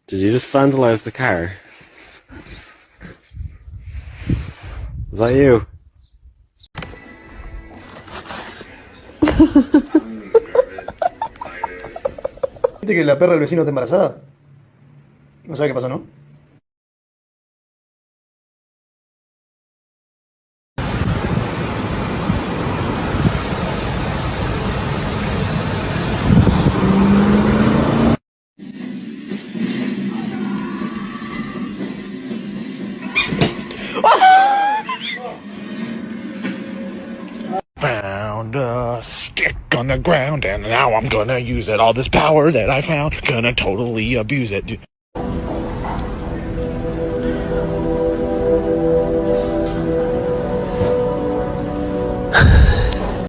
Did you just vandalize the car? Is that you? ¿Viste que la perra del vecino está embarazada? No sabe qué pasó, ¿no? Found a stick on the ground, and now I'm gonna use it. All this power that I found, gonna totally abuse it.